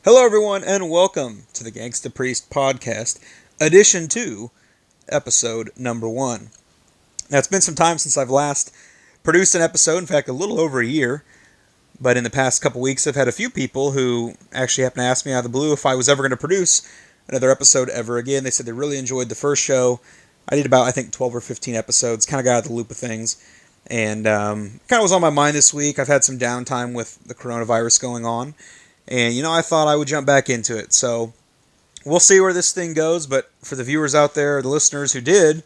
Hello, everyone, and welcome to the GangstaPriest podcast, edition 2, episode number 1. Now, it's been some time since I've last produced an episode, in fact, a little over a year, but in the past couple weeks, I've had a few people who actually happened to ask me out of the blue if I was ever going to produce another episode ever again. They said they really enjoyed the first show. I did about, 12 or 15 episodes, kind of got out of the loop of things, and kind of was on my mind this week. I've had some downtime with the coronavirus going on. And, I thought I would jump back into it. So, we'll see where this thing goes. But for the viewers out there, the listeners who did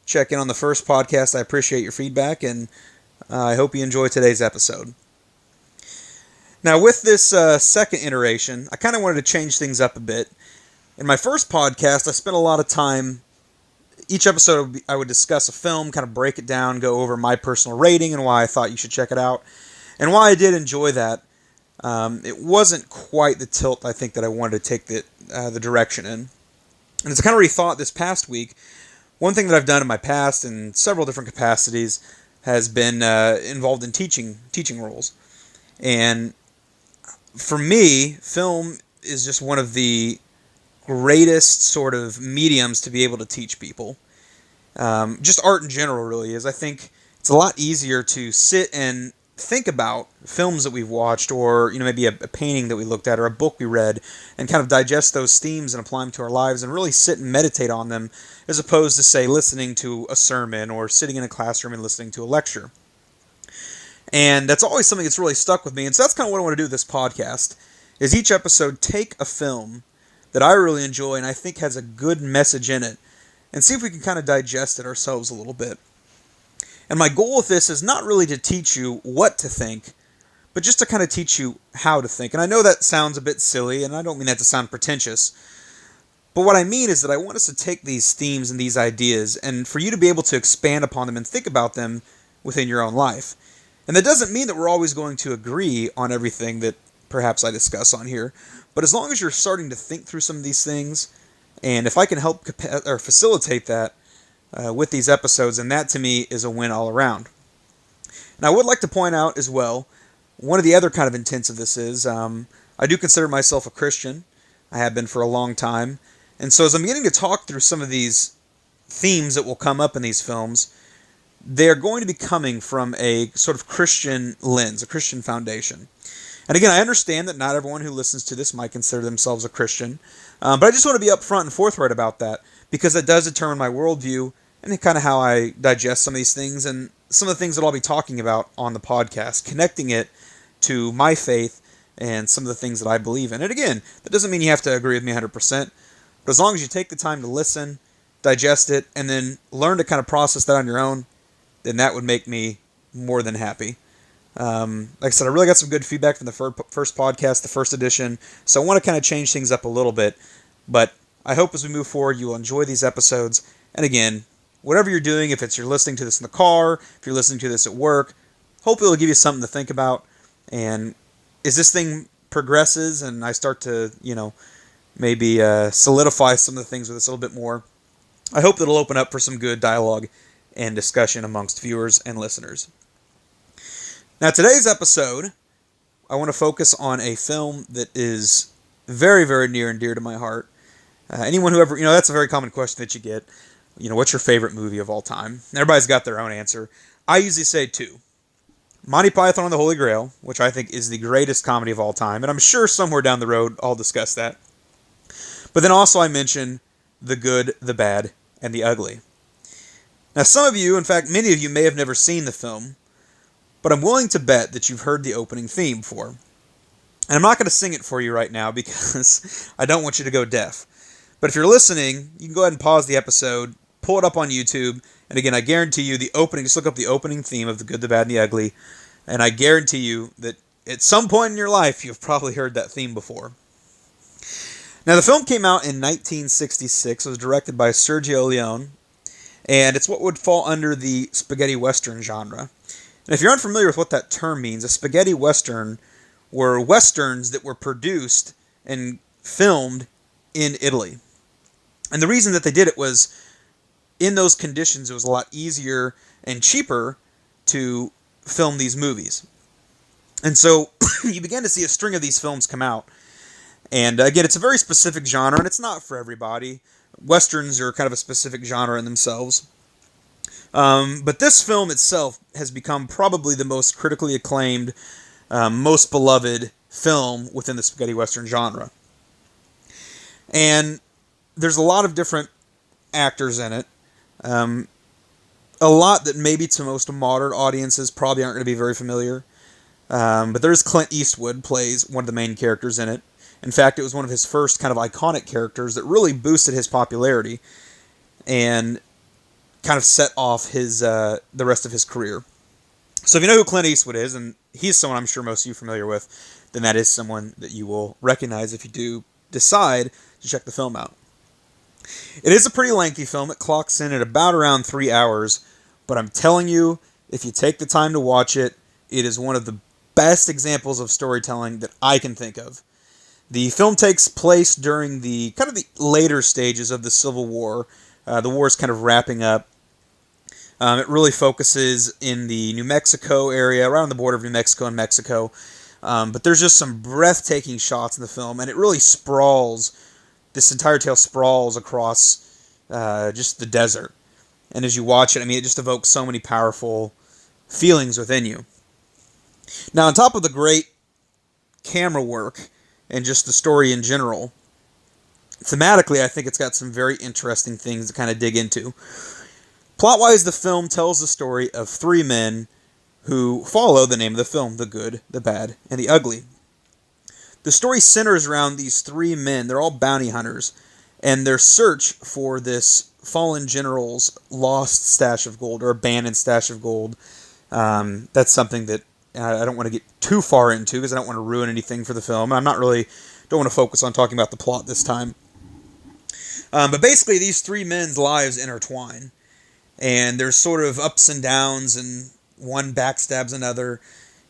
check in on the first podcast, I appreciate your feedback. And I hope you enjoy today's episode. Now, with this second iteration, I kind of wanted to change things up a bit. In my first podcast, I spent a lot of time. Each episode, I would discuss a film, kind of break it down, go over my personal rating and why I thought you should check it out. And why I did enjoy that. It wasn't quite the tilt I think that I wanted to take the direction in. And it's kind of rethought this past week. One thing that I've done in my past in several different capacities has been involved in teaching roles. And for me, film is just one of the greatest sort of mediums to be able to teach people. Just art in general really is. I think it's a lot easier to sit and think about films that we've watched, or maybe a painting that we looked at, or a book we read, and kind of digest those themes and apply them to our lives and really sit and meditate on them, as opposed to, say, listening to a sermon or sitting in a classroom and listening to a lecture. And that's always something that's really stuck with me. And so that's kind of what I want to do with this podcast, is each episode take a film that I really enjoy and I think has a good message in it, and see if we can kind of digest it ourselves a little bit. And my goal with this is not really to teach you what to think, but just to kind of teach you how to think. And I know that sounds a bit silly, and I don't mean that to sound pretentious. But what I mean is that I want us to take these themes and these ideas, and for you to be able to expand upon them and think about them within your own life. And that doesn't mean that we're always going to agree on everything that perhaps I discuss on here. But as long as you're starting to think through some of these things, and if I can help or facilitate that, with these episodes, and that to me is a win all around. And I would like to point out as well, one of the other kind of intents of this is, I do consider myself a Christian. I have been for a long time. And so as I'm getting to talk through some of these themes that will come up in these films, they're going to be coming from a sort of Christian lens, a Christian foundation. And again, I understand that not everyone who listens to this might consider themselves a Christian, but I just want to be upfront and forthright about that, because it does determine my worldview and kind of how I digest some of these things and some of the things that I'll be talking about on the podcast, connecting it to my faith and some of the things that I believe in. And again, that doesn't mean you have to agree with me 100%, but as long as you take the time to listen, digest it, and then learn to kind of process that on your own, then that would make me more than happy. Like I said, I really got some good feedback from the first podcast, the first edition, so I want to kind of change things up a little bit, but I hope as we move forward you will enjoy these episodes. And again, whatever you're doing, if you're listening to this in the car, if you're listening to this at work, hopefully it'll give you something to think about. And as this thing progresses and I start to, maybe solidify some of the things with this a little bit more, I hope that it'll open up for some good dialogue and discussion amongst viewers and listeners. Now, today's episode, I want to focus on a film that is very, very near and dear to my heart. Anyone who ever, that's a very common question that you get. What's your favorite movie of all time? Everybody's got their own answer. I usually say 2. Monty Python and the Holy Grail, which I think is the greatest comedy of all time, and I'm sure somewhere down the road I'll discuss that. But then also I mention The Good, the Bad, and the Ugly. Now some of you, in fact many of you, may have never seen the film, but I'm willing to bet that you've heard the opening theme before. And I'm not going to sing it for you right now because I don't want you to go deaf. But if you're listening, you can go ahead and pause the episode, pull it up on YouTube, and again, I guarantee you the opening, just look up the opening theme of The Good, the Bad, and the Ugly, and I guarantee you that at some point in your life, you've probably heard that theme before. Now, the film came out in 1966. It was directed by Sergio Leone, and it's what would fall under the spaghetti western genre. And if you're unfamiliar with what that term means, a spaghetti western were westerns that were produced and filmed in Italy. And the reason that they did it was, in those conditions, it was a lot easier and cheaper to film these movies. And so you began to see a string of these films come out. And again, it's a very specific genre, and it's not for everybody. Westerns are kind of a specific genre in themselves. But this film itself has become probably the most critically acclaimed, most beloved film within the spaghetti western genre. And there's a lot of different actors in it. A lot that maybe to most modern audiences probably aren't going to be very familiar. But there's Clint Eastwood plays one of the main characters in it. In fact, it was one of his first kind of iconic characters that really boosted his popularity and kind of set off his the rest of his career. So if you know who Clint Eastwood is, and he's someone I'm sure most of you are familiar with, then that is someone that you will recognize if you do decide to check the film out. It is a pretty lengthy film. It clocks in at about around 3 hours, but I'm telling you, if you take the time to watch it, it is one of the best examples of storytelling that I can think of. The film takes place during the kind of the later stages of the Civil War. The war is kind of wrapping up. It really focuses in the New Mexico area, around the border of New Mexico and Mexico. But there's just some breathtaking shots in the film, and it really sprawls. This entire tale sprawls across just the desert. And as you watch it, I mean, it just evokes so many powerful feelings within you. Now, on top of the great camera work and just the story in general, thematically, I think it's got some very interesting things to kind of dig into. Plot-wise, the film tells the story of three men who follow the name of the film, the good, the bad, and the ugly. The story centers around these three men. They're all bounty hunters, and their search for this fallen general's lost stash of gold, or abandoned stash of gold. That's something that I don't want to get too far into, because I don't want to ruin anything for the film. I'm not really, don't want to focus on talking about the plot this time. But basically, these three men's lives intertwine. And there's sort of ups and downs, and one backstabs another.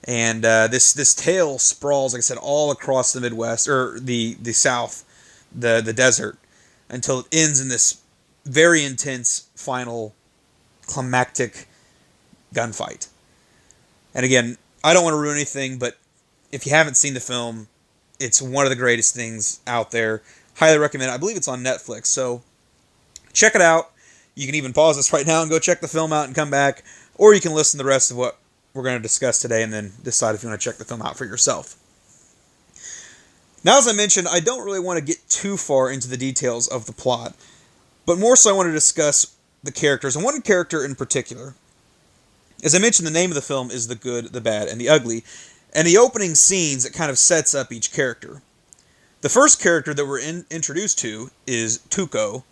And this tale sprawls, like I said, all across the Midwest, or the South, the desert, until it ends in this very intense final climactic gunfight. And again, I don't want to ruin anything, but if you haven't seen the film, it's one of the greatest things out there. Highly recommend it. I believe it's on Netflix, so check it out. You can even pause this right now and go check the film out and come back, or you can listen to the rest of what we're going to discuss today and then decide if you want to check the film out for yourself. Now, as I mentioned, I don't really want to get too far into the details of the plot, but more so I want to discuss the characters, and one character in particular. As I mentioned, the name of the film is The Good, the Bad, and the Ugly, and the opening scenes, it kind of sets up each character. The first character that we're introduced to is Tuco,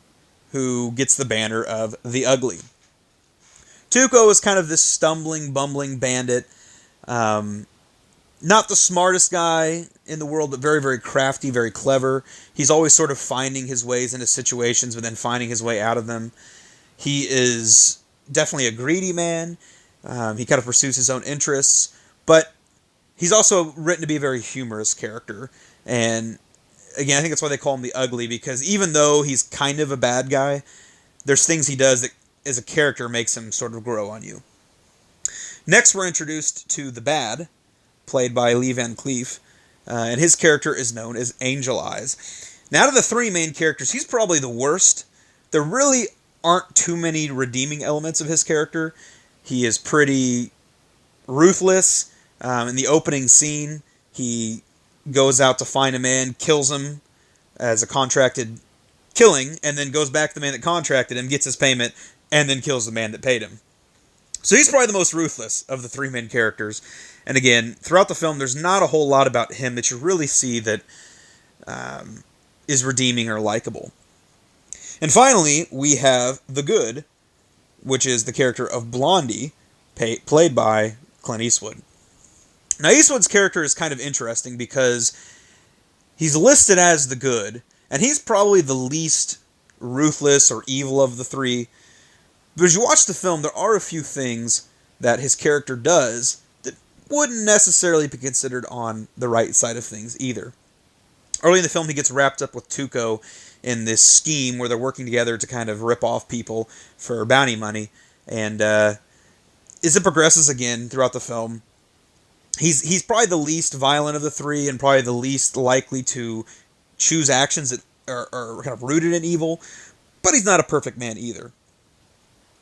who gets the banner of the Ugly. Tuco is kind of this stumbling, bumbling bandit. Not the smartest guy in the world, but very, very crafty, very clever. He's always sort of finding his ways into situations, but then finding his way out of them. He is definitely a greedy man. He kind of pursues his own interests, but he's also written to be a very humorous character. And again, I think that's why they call him the Ugly, because even though he's kind of a bad guy, there's things he does that, as a character, makes him sort of grow on you. Next, we're introduced to the Bad, played by Lee Van Cleef, and his character is known as Angel Eyes. Now, out of the three main characters, he's probably the worst. There really aren't too many redeeming elements of his character. He is pretty ruthless. In the opening scene, he goes out to find a man, kills him as a contracted killing, and then goes back to the man that contracted him, gets his payment, and then kills the man that paid him. So he's probably the most ruthless of the three main characters. And again, throughout the film, there's not a whole lot about him that you really see that is redeeming or likable. And finally, we have the Good, which is the character of Blondie, played by Clint Eastwood. Now, Eastwood's character is kind of interesting because he's listed as the Good, and he's probably the least ruthless or evil of the three. But as you watch the film, there are a few things that his character does that wouldn't necessarily be considered on the right side of things either. Early in the film, he gets wrapped up with Tuco in this scheme where they're working together to kind of rip off people for bounty money. And as it progresses again throughout the film, he's probably the least violent of the three and probably the least likely to choose actions that are kind of rooted in evil, but he's not a perfect man either.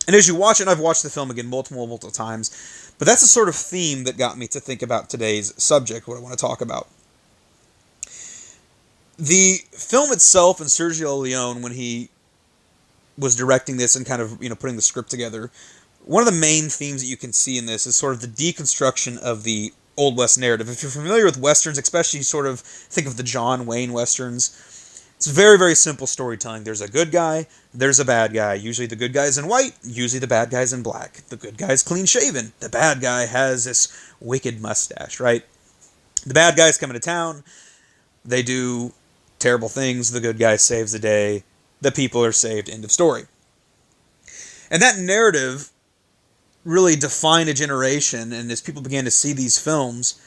And as you watch it, and I've watched the film again multiple times, but that's the sort of theme that got me to think about today's subject, what I want to talk about. The film itself, and Sergio Leone, when he was directing this and kind of, putting the script together, one of the main themes that you can see in this is sort of the deconstruction of the Old West narrative. If you're familiar with Westerns, especially sort of think of the John Wayne Westerns, it's very, very simple storytelling. There's a good guy, there's a bad guy. Usually the good guy's in white, usually the bad guy's in black. The good guy's clean-shaven. The bad guy has this wicked mustache, right? The bad guy's coming to town. They do terrible things. The good guy saves the day. The people are saved. End of story. And that narrative really defined a generation, and as people began to see these films,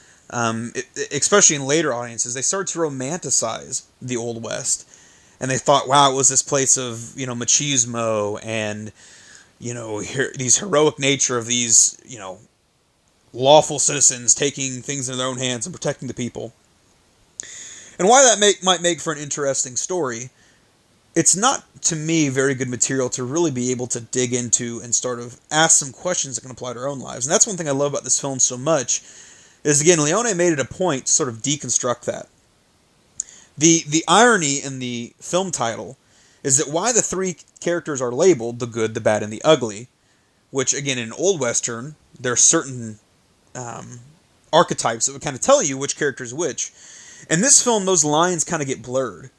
especially in later audiences, they started to romanticize the Old West. And they thought, wow, it was this place of, machismo and, these heroic nature of these, lawful citizens taking things into their own hands and protecting the people. And why that might make for an interesting story, it's not, to me, very good material to really be able to dig into and sort of ask some questions that can apply to our own lives. And that's one thing I love about this film so much, is, again, Leone made it a point to sort of deconstruct that. The irony in the film title is that why the three characters are labeled the good, the bad, and the ugly, which, again, in an old Western, there are certain archetypes that would kind of tell you which character is which. In this film, those lines kind of get blurred.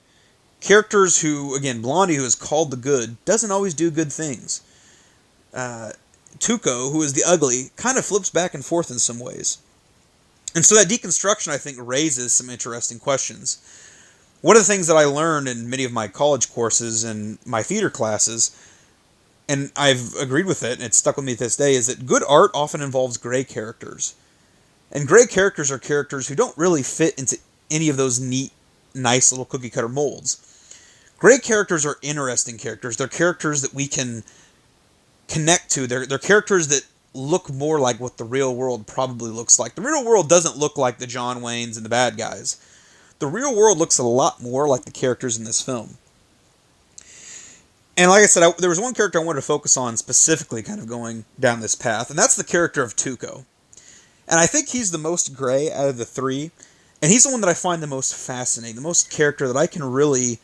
Characters who, again, Blondie, who is called the good, doesn't always do good things. Tuco, who is the ugly, kind of flips back and forth in some ways. And so that deconstruction, I think, raises some interesting questions. One of the things that I learned in many of my college courses and my theater classes, and I've agreed with it, and it's stuck with me to this day, is that good art often involves gray characters. And gray characters are characters who don't really fit into any of those neat, nice little cookie-cutter molds. Gray characters are interesting characters. They're characters that we can connect to. They're characters that look more like what the real world probably looks like. The real world doesn't look like the John Waynes and the bad guys. The real world looks a lot more like the characters in this film. And like I said, there was one character I wanted to focus on specifically, kind of going down this path, and that's the character of Tuco. And I think he's the most gray out of the three, and he's the one that I find the most fascinating, the most character that I can really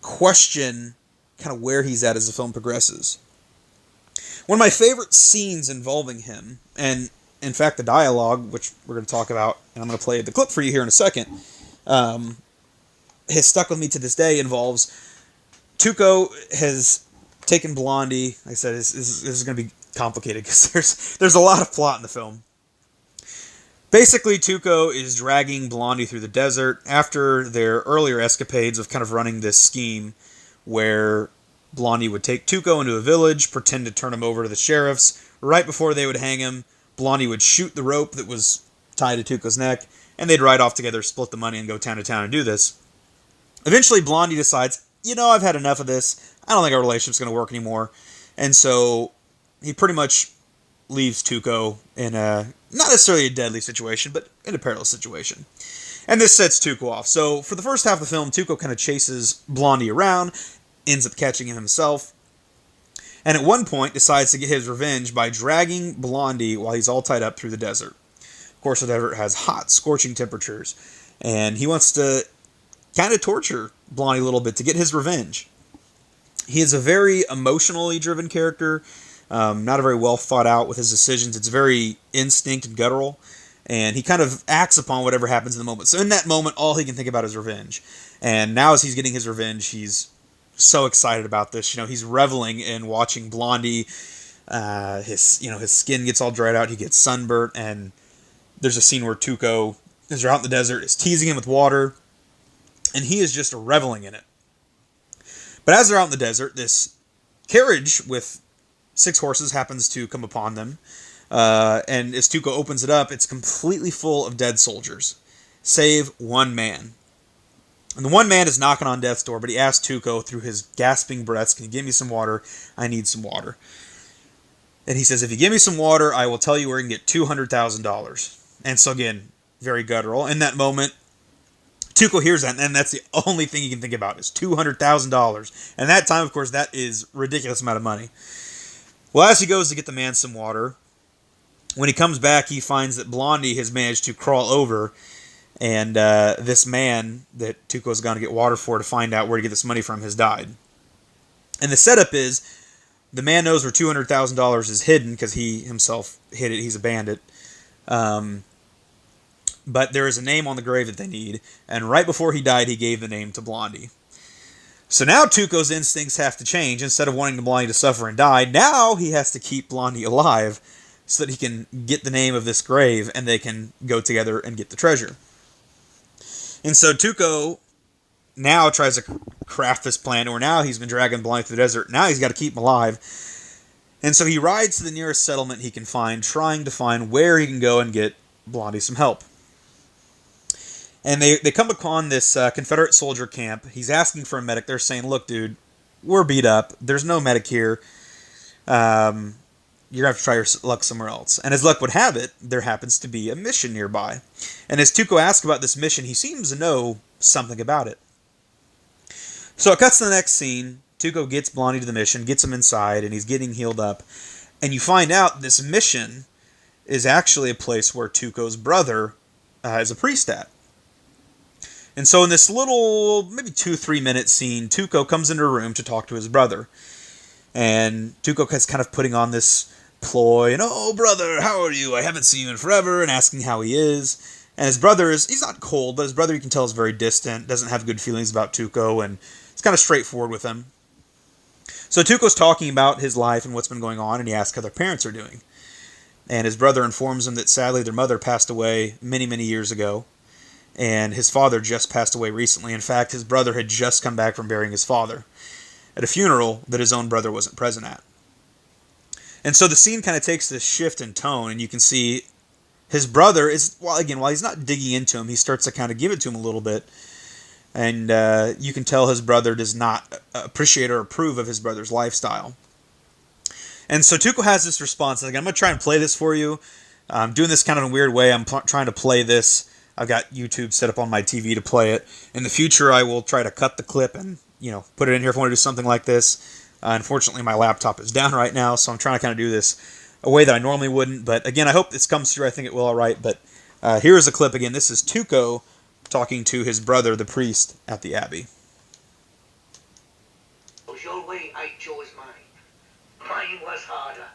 question kind of where he's at as the film progresses. One of my favorite scenes involving him, and in fact the dialogue, which we're going to talk about, and I'm going to play the clip for you here in a second, has stuck with me to this day, involves Tuco has taken Blondie. Like I said, this is going to be complicated because there's a lot of plot in the film. Basically, Tuco is dragging Blondie through the desert after their earlier escapades of kind of running this scheme where Blondie would take Tuco into a village, pretend to turn him over to the sheriffs. Right before they would hang him, Blondie would shoot the rope that was tied to Tuco's neck, and they'd ride off together, split the money, and go town to town and do this. Eventually, Blondie decides, I've had enough of this. I don't think our relationship's going to work anymore. And so he pretty much leaves Tuco in a, not necessarily a deadly situation, but in a perilous situation. And this sets Tuco off. So for the first half of the film, Tuco kind of chases Blondie around, ends up catching him himself, and at one point decides to get his revenge by dragging Blondie while he's all tied up through the desert. Of course, the desert has hot, scorching temperatures, and he wants to kind of torture Blondie a little bit to get his revenge. He is a very emotionally driven character, not a very well thought out with his decisions. It's very instinct and guttural, and he kind of acts upon whatever happens in the moment. So in that moment, all he can think about is revenge. And now as he's getting his revenge, he's so excited about this. He's reveling in watching Blondie. His skin gets all dried out. He gets sunburnt, and there's a scene where Tuco, as they're out in the desert, is teasing him with water, and he is just reveling in it. But as they're out in the desert, this carriage with 6 horses happens to come upon them, and as Tuco opens it up, it's completely full of dead soldiers, save one man. And the one man is knocking on death's door, but he asks Tuco through his gasping breaths, "Can you give me some water? I need some water." And he says, "If you give me some water, I will tell you where you can get $200,000. And so again, very guttural. In that moment, Tuco hears that, and that's the only thing he can think about is $200,000. And that time, of course, that is a ridiculous amount of money. Well, as he goes to get the man some water, when he comes back, he finds that Blondie has managed to crawl over, and this man that Tuco's gone to get water for to find out where to get this money from has died. And the setup is, the man knows where $200,000 is hidden because he himself hid it. He's a bandit. But there is a name on the grave that they need, and right before he died, he gave the name to Blondie. So now Tuco's instincts have to change. Instead of wanting Blondie to suffer and die, now he has to keep Blondie alive so that he can get the name of this grave and they can go together and get the treasure. And so Tuco now tries to craft this plan, where now he's been dragging Blondie through the desert. Now he's got to keep him alive. And so he rides to the nearest settlement he can find, trying to find where he can go and get Blondie some help. And they come upon this Confederate soldier camp. He's asking for a medic. They're saying, look, dude, we're beat up. There's no medic here. You're going to have to try your luck somewhere else. And as luck would have it, there happens to be a mission nearby. And as Tuco asks about this mission, he seems to know something about it. So it cuts to the next scene. Tuco gets Blondie to the mission, gets him inside, and he's getting healed up. And you find out this mission is actually a place where Tuco's brother is a priest at. And so in this little, maybe 2-3 minute scene, Tuco comes into a room to talk to his brother. And Tuco is kind of putting on this ploy, and, oh, brother, how are you? I haven't seen you in forever, and asking how he is. And his brother he's not cold, but his brother, you can tell, is very distant, doesn't have good feelings about Tuco, and it's kind of straightforward with him. So Tuco's talking about his life and what's been going on, and he asks how their parents are doing. And his brother informs him that sadly their mother passed away many, many years ago. And his father just passed away recently. In fact, his brother had just come back from burying his father at a funeral that his own brother wasn't present at. And so the scene kind of takes this shift in tone, and you can see his brother is, while he's not digging into him, he starts to kind of give it to him a little bit. And you can tell his brother does not appreciate or approve of his brother's lifestyle. And so Tuco has this response. Like, I'm going to try and play this for you. I'm doing this kind of in a weird way. I'm trying to play this. I've got YouTube set up on my TV to play it. In the future, I will try to cut the clip and, put it in here if I want to do something like this. Unfortunately, my laptop is down right now, so I'm trying to kind of do this a way that I normally wouldn't. But again, I hope this comes through. I think it will all right. But here is a clip again. This is Tuco talking to his brother, the priest, at the Abbey. It was your way, I chose mine. Mine was harder.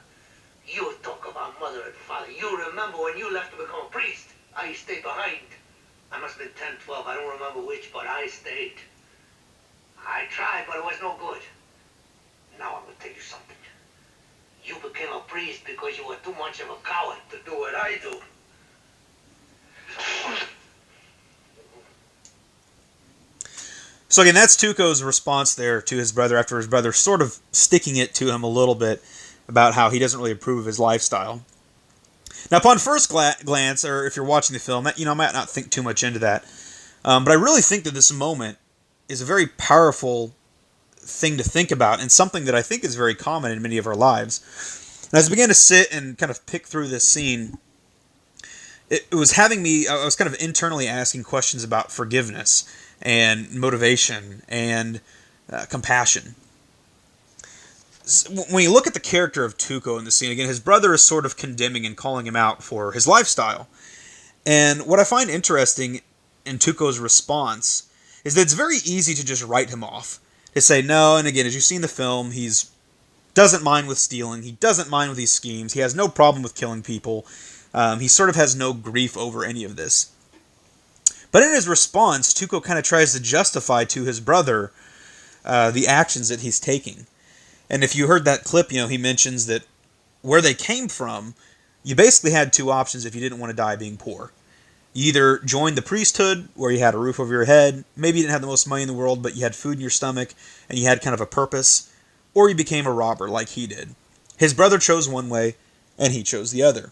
You talk about mother and father. You remember when you left to become a priest? I stayed behind. I must have been 10, 12, I don't remember which, but I stayed. I tried, but it was no good. Now I'm going to tell you something. You became a priest because you were too much of a coward to do what I do. So again, that's Tuco's response there to his brother after his brother sort of sticking it to him a little bit about how he doesn't really approve of his lifestyle. Now, upon first glance, or if you're watching the film, I might not think too much into that. But I really think that this moment is a very powerful thing to think about, and something that I think is very common in many of our lives. And as I began to sit and kind of pick through this scene, it was having me, I was kind of internally asking questions about forgiveness and motivation and compassion. When you look at the character of Tuco in the scene, again, his brother is sort of condemning and calling him out for his lifestyle. And what I find interesting in Tuco's response is that it's very easy to just write him off. To say, no, and again, as you see in the film, he doesn't mind with stealing, he doesn't mind with these schemes, he has no problem with killing people, he sort of has no grief over any of this. But in his response, Tuco kind of tries to justify to his brother the actions that he's taking. And if you heard that clip, he mentions that where they came from, you basically had two options if you didn't want to die being poor. You either joined the priesthood, where you had a roof over your head, maybe you didn't have the most money in the world, but you had food in your stomach, and you had kind of a purpose, or you became a robber like he did. His brother chose one way, and he chose the other.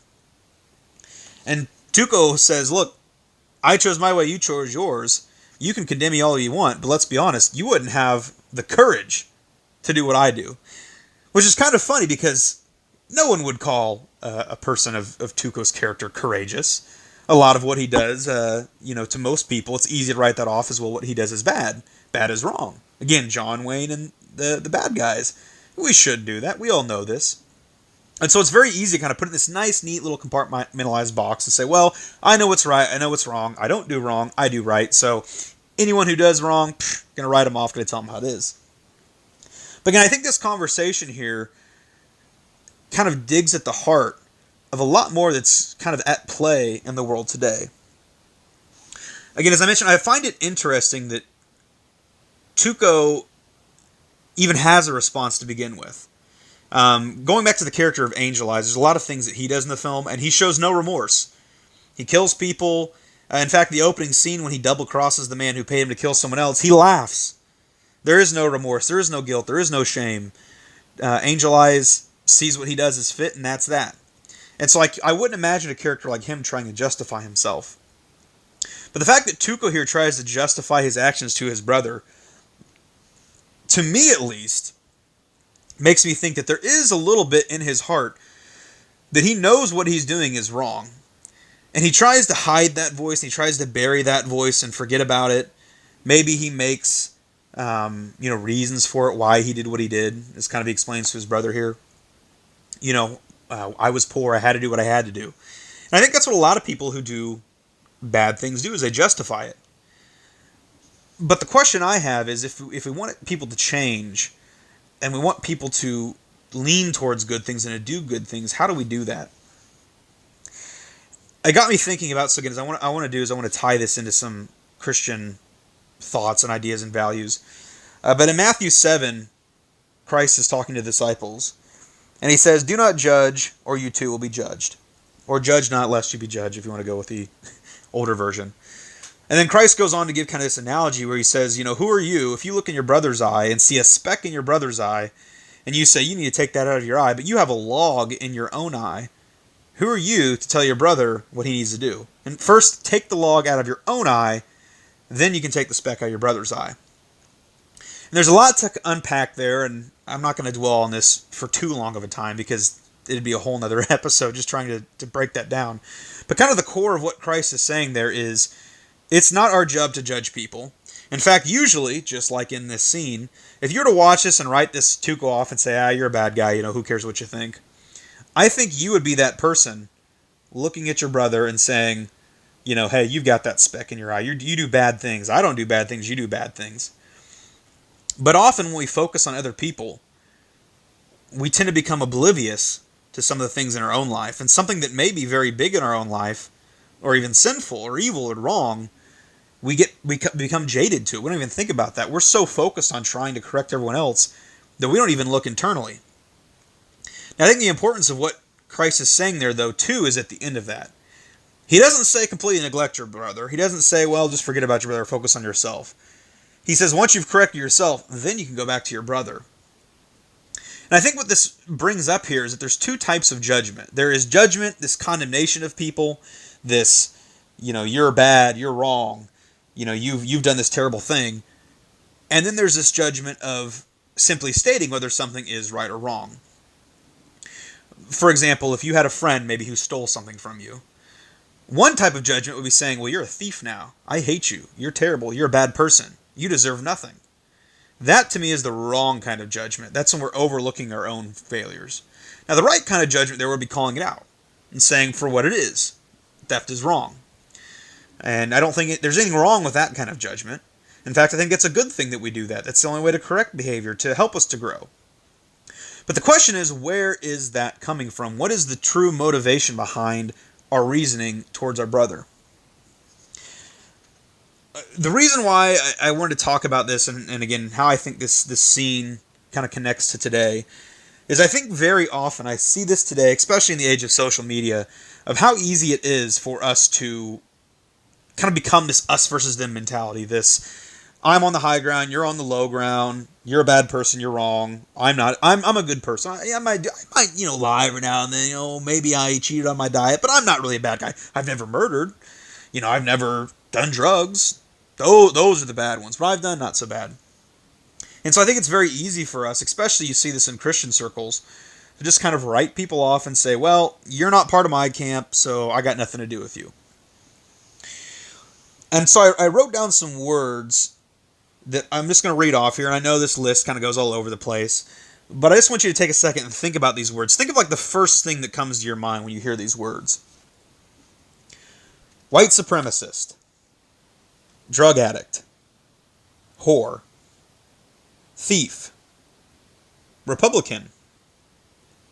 And Tuco says, look, I chose my way, you chose yours. You can condemn me all you want, but let's be honest, you wouldn't have the courage to do what I do. Which is kind of funny, because no one would call a person of Tuco's character courageous. a lot of what he does, to most people, it's easy to write that off as, well, what he does is bad. Bad is wrong. Again, John Wayne and the bad guys. We should do that. We all know this. And so it's very easy to kind of put it in this nice, neat little compartmentalized box and say, well, I know what's right, I know what's wrong, I don't do wrong, I do right. So anyone who does wrong, going to write them off, going to tell them how it is. But again, I think this conversation here kind of digs at the heart of a lot more that's kind of at play in the world today. Again, as I mentioned, I find it interesting that Tuco even has a response to begin with. Going back to the character of Angel Eyes, there's a lot of things that he does in the film, and he shows no remorse. He kills people. In fact, the opening scene when he double-crosses the man who paid him to kill someone else, he laughs. There is no remorse. There is no guilt. There is no shame. Angel Eyes sees what he does as fit, and that's that. And so I wouldn't imagine a character like him trying to justify himself. But the fact that Tuco here tries to justify his actions to his brother, to me at least, makes me think that there is a little bit in his heart that he knows what he's doing is wrong. And he tries to hide that voice, and he tries to bury that voice and forget about it. Maybe he makes reasons for it, why he did what he did, as kind of he explains to his brother here. I was poor, I had to do what I had to do. And I think that's what a lot of people who do bad things do, is they justify it. But the question I have is, if we want people to change, and we want people to lean towards good things and to do good things, how do we do that? It got me thinking about, so again, I want to tie this into some Christian thoughts and ideas and values. But in Matthew 7, Christ is talking to the disciples, and he says, "Do not judge, or you too will be judged. Or judge not, lest you be judged," if you want to go with the older version. And then Christ goes on to give kind of this analogy where he says, who are you if you look in your brother's eye and see a speck in your brother's eye, and you say you need to take that out of your eye, but you have a log in your own eye? Who are you to tell your brother what he needs to do? And first, take the log out of your own eye, then you can take the speck out of your brother's eye. And there's a lot to unpack there, and I'm not going to dwell on this for too long of a time, because it'd be a whole nother episode just trying to break that down. But kind of the core of what Christ is saying there is, it's not our job to judge people. In fact, usually, just like in this scene, if you were to watch this and write this Tuco off and say, you're a bad guy, who cares what you think? I think you would be that person looking at your brother and saying, hey, you've got that speck in your eye. You do bad things. I don't do bad things. You do bad things. But often when we focus on other people, we tend to become oblivious to some of the things in our own life. And something that may be very big in our own life, or even sinful or evil or wrong, we become jaded to it. We don't even think about that. We're so focused on trying to correct everyone else that we don't even look internally. Now, I think the importance of what Christ is saying there, though, too, is at the end of that. He doesn't say completely neglect your brother. He doesn't say, well, just forget about your brother, focus on yourself. He says, once you've corrected yourself, then you can go back to your brother. And I think what this brings up here is that there's two types of judgment. There is judgment, this condemnation of people, this, you're bad, you're wrong, you've done this terrible thing. And then there's this judgment of simply stating whether something is right or wrong. For example, if you had a friend maybe who stole something from you, one type of judgment would be saying, well, you're a thief now. I hate you. You're terrible. You're a bad person. You deserve nothing. That, to me, is the wrong kind of judgment. That's when we're overlooking our own failures. Now, the right kind of judgment there would be calling it out and saying for what it is. Theft is wrong. And I don't think there's anything wrong with that kind of judgment. In fact, I think it's a good thing that we do that. That's the only way to correct behavior, to help us to grow. But the question is, where is that coming from? What is the true motivation behind our reasoning towards our brother? The reason why I wanted to talk about this, and again, how I think this scene kind of connects to today, is I think very often I see this today, especially in the age of social media, of how easy it is for us to kind of become this us versus them mentality. This, I'm on the high ground, you're on the low ground, you're a bad person, you're wrong, I'm not, I'm a good person. I might lie every now and then, maybe I cheated on my diet, but I'm not really a bad guy. I've never murdered, I've never done drugs. Those are the bad ones, but I've done not so bad. And so I think it's very easy for us, especially you see this in Christian circles, to just kind of write people off and say, well, you're not part of my camp, so I got nothing to do with you. And so I wrote down some words that I'm just going to read off here, and I know this list kind of goes all over the place, but I just want you to take a second and think about these words. Think of like the first thing that comes to your mind when you hear these words. White supremacist, drug addict, whore, thief, Republican,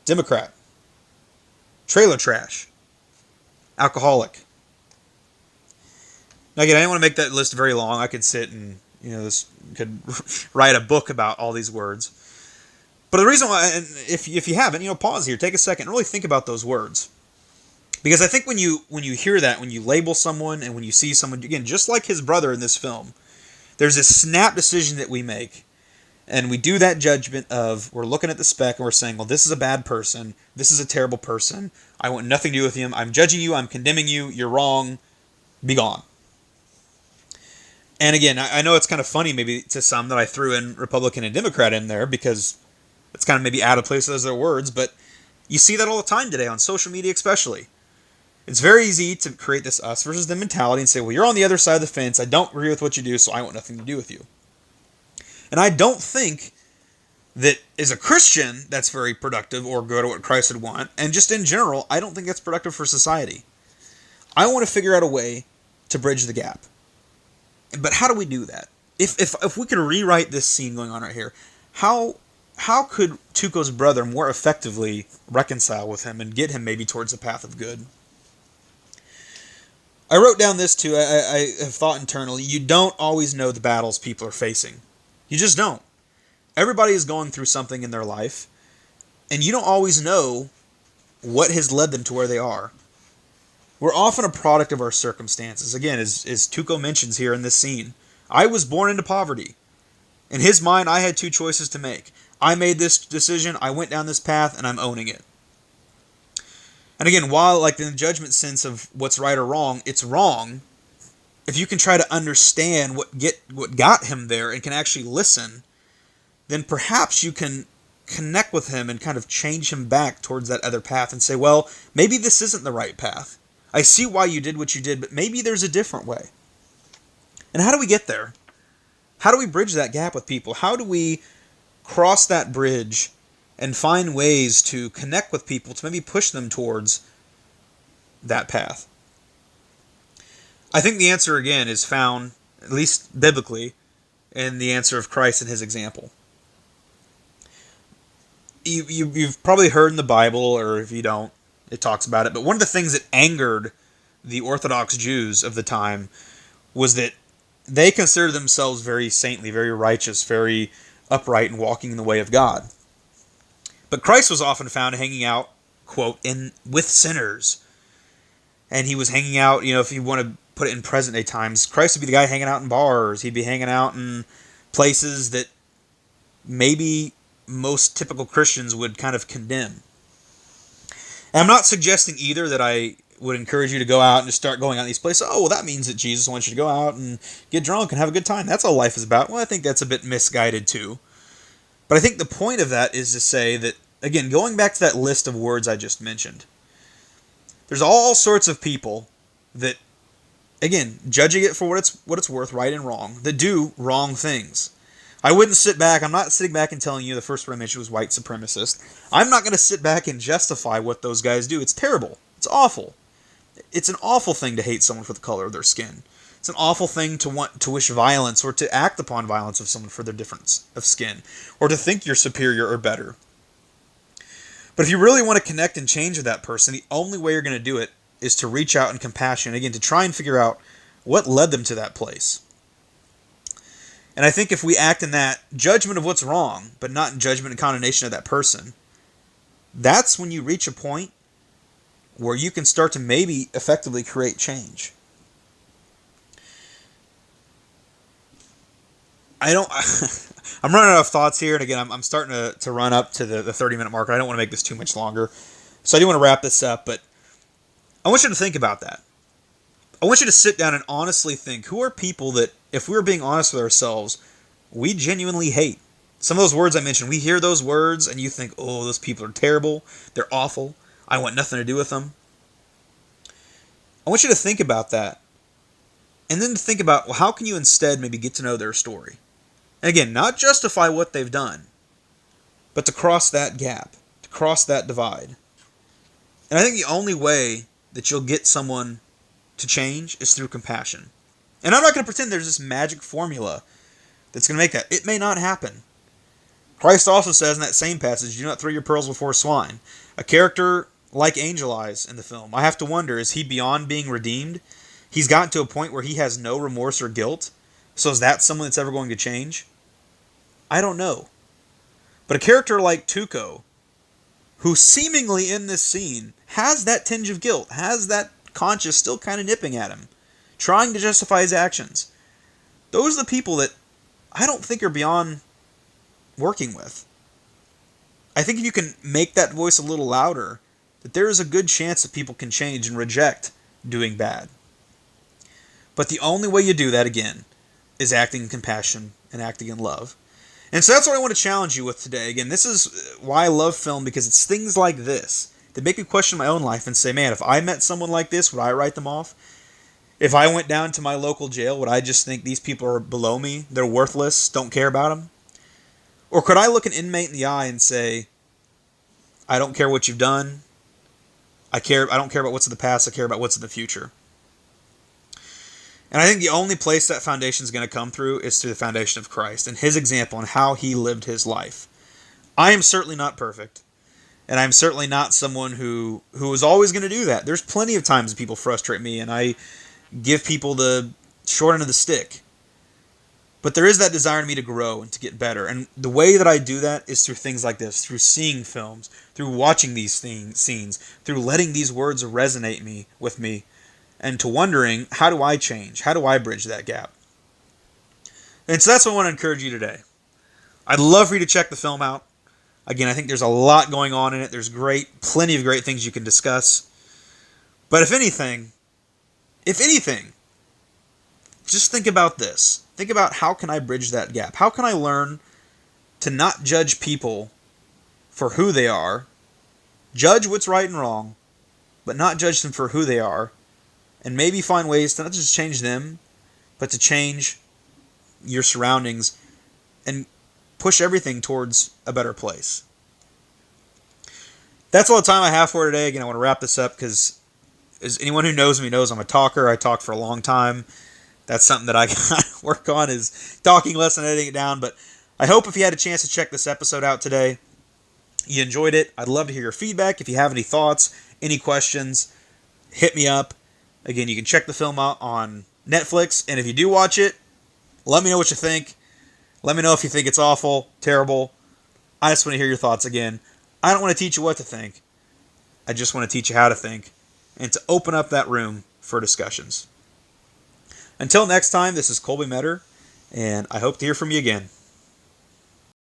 Democrat, trailer trash, alcoholic. Now again, I didn't want to make that list very long. I could sit and, this could write a book about all these words. But the reason why, and if you haven't, pause here, take a second, and really think about those words. Because I think when you hear that, when you label someone and when you see someone, again, just like his brother in this film, there's this snap decision that we make. And we do that judgment of, we're looking at the speck and we're saying, well, this is a bad person. This is a terrible person. I want nothing to do with him. I'm judging you. I'm condemning you. You're wrong. Be gone. And again, I know it's kind of funny maybe to some that I threw in Republican and Democrat in there because it's kind of maybe out of place as their words, but you see that all the time today on social media especially. It's very easy to create this us versus them mentality and say, well, you're on the other side of the fence. I don't agree with what you do, so I want nothing to do with you. And I don't think that as a Christian that's very productive or good at what Christ would want. And just in general, I don't think that's productive for society. I want to figure out a way to bridge the gap. But how do we do that? If we could rewrite this scene going on right here, how could Tuco's brother more effectively reconcile with him and get him maybe towards the path of good? I wrote down this too. I have thought internally. You don't always know the battles people are facing. You just don't. Everybody is going through something in their life, and you don't always know what has led them to where they are. We're often a product of our circumstances. Again, as Tuco mentions here in this scene, I was born into poverty. In his mind, I had two choices to make. I made this decision, I went down this path, and I'm owning it. And again, while like in the judgment sense of what's right or wrong, it's wrong. If you can try to understand what got him there and can actually listen, then perhaps you can connect with him and kind of change him back towards that other path and say, well, maybe this isn't the right path. I see why you did what you did, but maybe there's a different way. And how do we get there? How do we bridge that gap with people? How do we cross that bridge and find ways to connect with people to maybe push them towards that path? I think the answer, again, is found, at least biblically, in the answer of Christ and his example. You've probably heard in the Bible, or if you don't, it talks about it, but one of the things that angered the Orthodox Jews of the time was that they considered themselves very saintly, very righteous, very upright, and walking in the way of God. But Christ was often found hanging out, quote, with sinners. And he was hanging out, if you want to put it in present day times, Christ would be the guy hanging out in bars. He'd be hanging out in places that maybe most typical Christians would kind of condemn. And I'm not suggesting either that I would encourage you to go out and just start going out in these places. Oh, well, that means that Jesus wants you to go out and get drunk and have a good time. That's all life is about. Well, I think that's a bit misguided too. But I think the point of that is to say that, again, going back to that list of words I just mentioned, there's all sorts of people that, again, judging it for what it's worth, right and wrong, that do wrong things. I wouldn't sit back. I'm not sitting back and telling you the first word I mentioned was white supremacist. I'm not going to sit back and justify what those guys do. It's terrible. It's awful. It's an awful thing to hate someone for the color of their skin. It's an awful thing to want to wish violence or to act upon violence of someone for their difference of skin, or to think you're superior or better. But if you really want to connect and change with that person, the only way you're going to do it is to reach out in compassion, again, to try and figure out what led them to that place. And I think if we act in that judgment of what's wrong, but not in judgment and condemnation of that person, that's when you reach a point where you can start to maybe effectively create change. I'm running out of thoughts here, and again, I'm starting to run up to the 30-minute marker. I don't want to make this too much longer. So I do want to wrap this up, but I want you to think about that. I want you to sit down and honestly think, who are people that, if we were being honest with ourselves, we genuinely hate? Some of those words I mentioned, we hear those words and you think, oh, those people are terrible, they're awful, I want nothing to do with them. I want you to think about that. And then to think about, well, how can you instead maybe get to know their story? And again, not justify what they've done, but to cross that gap, to cross that divide. And I think the only way that you'll get someone to change is through compassion. And I'm not going to pretend there's this magic formula that's going to make that. It may not happen. Christ also says in that same passage, do not throw your pearls before swine. A character like Angel Eyes in the film, I have to wonder, is he beyond being redeemed? He's gotten to a point where he has no remorse or guilt. So is that someone that's ever going to change? I don't know. But a character like Tuco, who seemingly in this scene has that tinge of guilt, has that conscience still kind of nipping at him, trying to justify his actions. Those are the people that I don't think are beyond working with. I think if you can make that voice a little louder, that there is a good chance that people can change and reject doing bad. But the only way you do that, again, is acting in compassion and acting in love. And so that's what I want to challenge you with today. Again, this is why I love film, because it's things like this that make me question my own life and say, man, if I met someone like this, would I write them off? If I went down to my local jail, would I just think these people are below me, they're worthless, don't care about them? Or could I look an inmate in the eye and say, I don't care what you've done, I don't care about what's in the past, I care about what's in the future. And I think the only place that foundation is going to come through is through the foundation of Christ and his example and how he lived his life. I am certainly not perfect. And I'm certainly not someone who is always going to do that. There's plenty of times people frustrate me and I give people the short end of the stick. But there is that desire in me to grow and to get better. And the way that I do that is through things like this, through seeing films, through watching these scenes, through letting these words resonate with me, and to wondering, how do I change? How do I bridge that gap? And so that's what I want to encourage you today. I'd love for you to check the film out. Again, I think there's a lot going on in it. There's plenty of great things you can discuss. But if anything, just think about this. Think about, how can I bridge that gap? How can I learn to not judge people for who they are, judge what's right and wrong, but not judge them for who they are, and maybe find ways to not just change them, but to change your surroundings and push everything towards a better place. That's all the time I have for today. Again, I want to wrap this up because, as anyone who knows me knows, I'm a talker. I talk for a long time. That's something that I work on, is talking less and editing it down. But I hope if you had a chance to check this episode out today, you enjoyed it. I'd love to hear your feedback. If you have any thoughts, any questions, hit me up. Again, you can check the film out on Netflix. And if you do watch it, let me know what you think. Let me know if you think it's awful, terrible. I just want to hear your thoughts again. I don't want to teach you what to think. I just want to teach you how to think and to open up that room for discussions. Until next time, this is Colby Metter, and I hope to hear from you again.